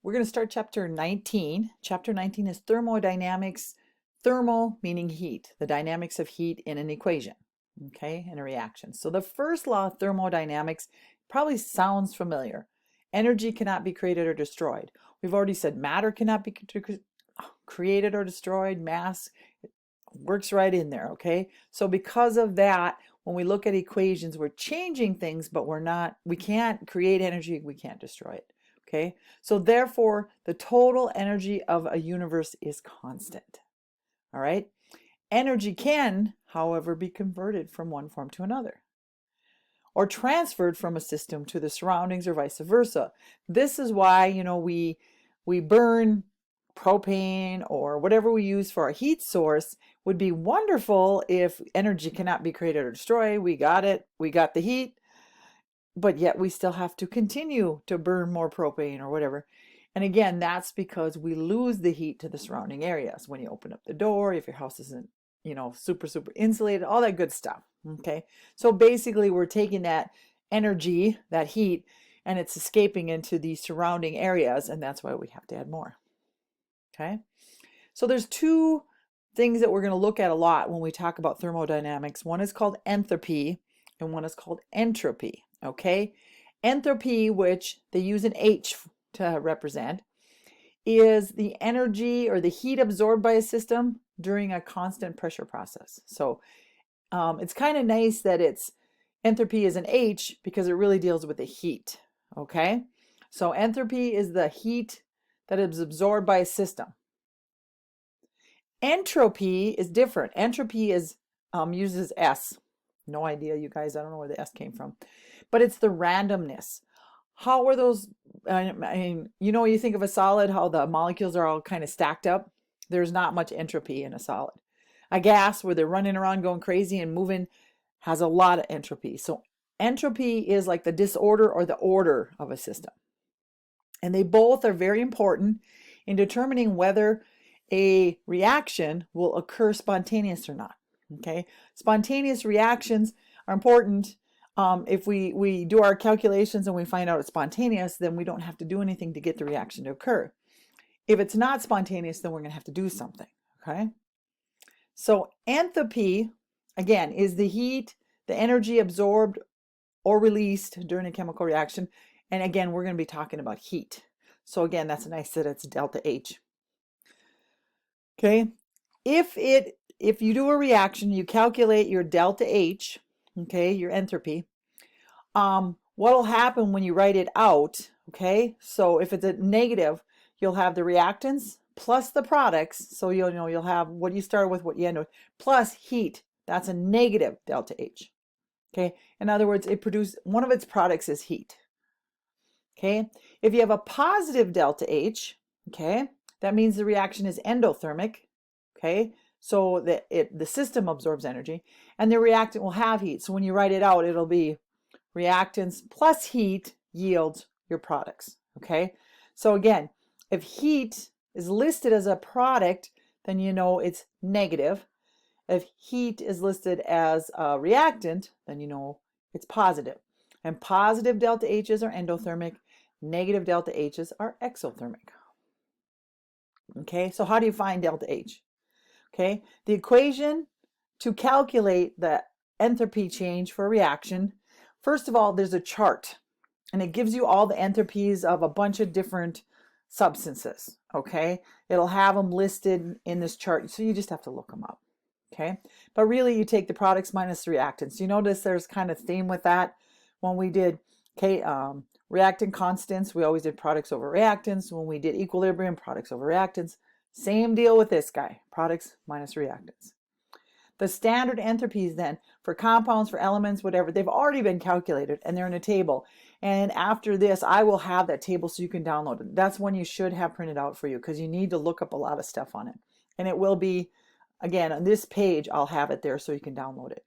We're going to start chapter 19. Chapter 19 is thermodynamics. Thermal meaning heat, the dynamics of heat in an equation, okay, in a reaction. So the first law of thermodynamics probably sounds familiar. Energy cannot be created or destroyed. We've already said matter cannot be created or destroyed. Mass works right in there, okay? So because of that, when we look at equations, we're changing things, but we can't create energy, we can't destroy it. Okay, so therefore, the total energy of a universe is constant. All right, energy can, however, be converted from one form to another or transferred from a system to the surroundings or vice versa. This is why, we burn propane or whatever we use for our heat source. Would be wonderful if energy cannot be created or destroyed. We got it, we got the heat, but yet we still have to continue to burn more propane or whatever. And again, that's because we lose the heat to the surrounding areas when you open up the door, if your house isn't, super insulated, all that good stuff. Okay. So basically we're taking that energy, that heat, and it's escaping into the surrounding areas, and that's why we have to add more. Okay. So there's two things that we're going to look at a lot when we talk about thermodynamics. One is called enthalpy and one is called entropy. Okay, entropy, which they use an H to represent, is the energy or the heat absorbed by a system during a constant pressure process. So it's kind of nice that entropy is an H because it really deals with the heat. Okay, so entropy is the heat that is absorbed by a system. Entropy is different. Entropy uses S. No idea, you guys. I don't know where the S came from. But it's the randomness. How are those, you think of a solid, how the molecules are all kind of stacked up. There's not much entropy in a solid. A gas, where they're running around going crazy and moving, has a lot of entropy. So entropy is like the disorder or the order of a system. And they both are very important in determining whether a reaction will occur spontaneous or not. Okay, spontaneous reactions are important. If we do our calculations and we find out it's spontaneous, then we don't have to do anything to get the reaction to occur. If it's not spontaneous, then we're going to have to do something. Okay, so enthalpy, again, is the heat, the energy absorbed or released during a chemical reaction. And again, we're going to be talking about heat. So again, that's nice that it's delta H. Okay, if you do a reaction, you calculate your delta H, okay, your entropy. What will happen when you write it out? Okay, so if it's a negative, you'll have the reactants plus the products. So you'll have what you start with, what you end with, plus heat. That's a negative delta H. Okay, in other words, one of its products is heat. Okay, if you have a positive delta H, okay, that means the reaction is endothermic. Okay, so the system absorbs energy, and the reactant will have heat. So when you write it out, it'll be reactants plus heat yields your products. Okay, so again, if heat is listed as a product, then you know it's negative. If heat is listed as a reactant, then you know it's positive. And positive delta H's are endothermic, negative delta H's are exothermic. Okay, so how do you find delta H? Okay, the equation to calculate the enthalpy change for a reaction, first of all, there's a chart, and it gives you all the enthalpies of a bunch of different substances. Okay, it'll have them listed in this chart, so you just have to look them up. Okay, but really you take the products minus the reactants. You notice there's kind of theme with that. When we did reactant constants, we always did products over reactants. When we did equilibrium, products over reactants. Same deal with this guy, products minus reactants. The standard enthalpies then for compounds, for elements, whatever, they've already been calculated and they're in a table. And after this, I will have that table so you can download it. That's one you should have printed out for you because you need to look up a lot of stuff on it. And it will be, again, on this page, I'll have it there so you can download it.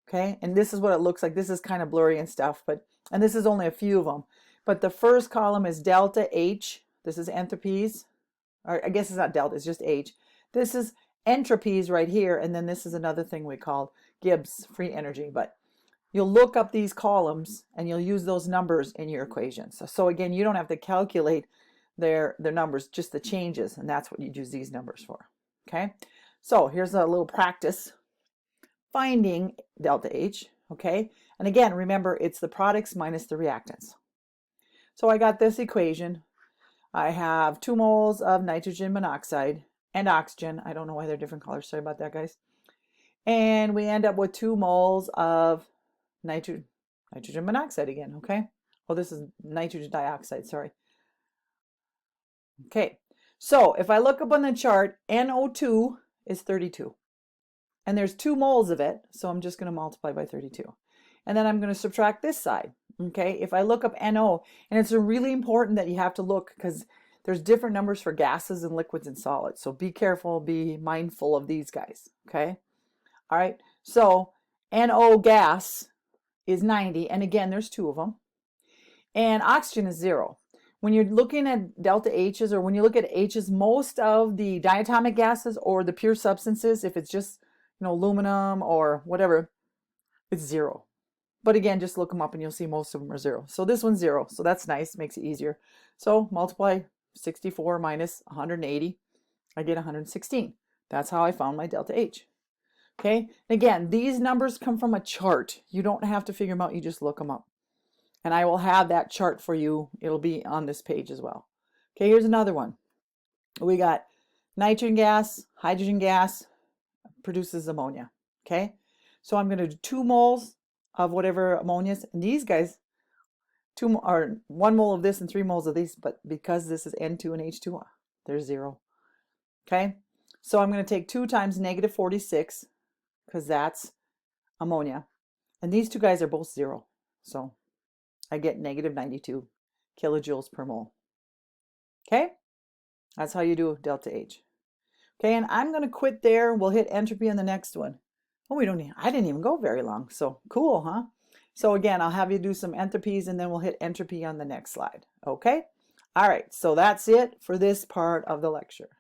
Okay, and this is what it looks like. This is kind of blurry and stuff, and this is only a few of them. But the first column is delta H. This is enthalpies. Or I guess it's not delta, it's just H. This is entropies right here, and then this is another thing we call Gibbs, free energy. But you'll look up these columns and you'll use those numbers in your equations. So again, you don't have to calculate their numbers, just the changes, and that's what you'd use these numbers for. Okay, so here's a little practice finding delta H. Okay, and again, remember it's the products minus the reactants. So I got this equation. I have 2 moles of nitrogen monoxide and oxygen. I don't know why they're different colors. Sorry about that, guys. And we end up with 2 moles of nitrogen monoxide again, okay? Oh, this is nitrogen dioxide, sorry. Okay, so if I look up on the chart, NO2 is 32. And there's 2 moles of it, so I'm just going to multiply by 32. And then I'm going to subtract this side, okay? If I look up NO, and it's really important that you have to look because there's different numbers for gases and liquids and solids. So be careful, be mindful of these guys, okay? All right, so NO gas is 90, and again, there's 2 of them. And oxygen is 0. When you're looking at delta H's, or when you look at H's, most of the diatomic gases or the pure substances, if it's just, you know, aluminum or whatever, it's 0. But again, just look them up and you'll see most of them are 0. So this one's 0, so that's nice, makes it easier. So multiply 64 minus 180, I get 116. That's how I found my delta H. Okay, again, these numbers come from a chart. You don't have to figure them out, you just look them up. And I will have that chart for you. It'll be on this page as well. Okay, here's another one. We got nitrogen gas, hydrogen gas produces ammonia. Okay, so I'm going to do 2 moles of whatever ammonia is. And these guys, 1 mole of this and 3 moles of these, but because this is N2 and H2, they're 0. Okay, so I'm going to take 2 times negative 46, because that's ammonia. And these 2 guys are both 0. So I get negative 92 kilojoules per mole. Okay, that's how you do delta H. Okay, and I'm going to quit there. We'll hit entropy on the next one. Oh, I didn't even go very long. So cool, huh? So again, I'll have you do some entropies and then we'll hit entropy on the next slide. Okay, all right, so that's it for this part of the lecture.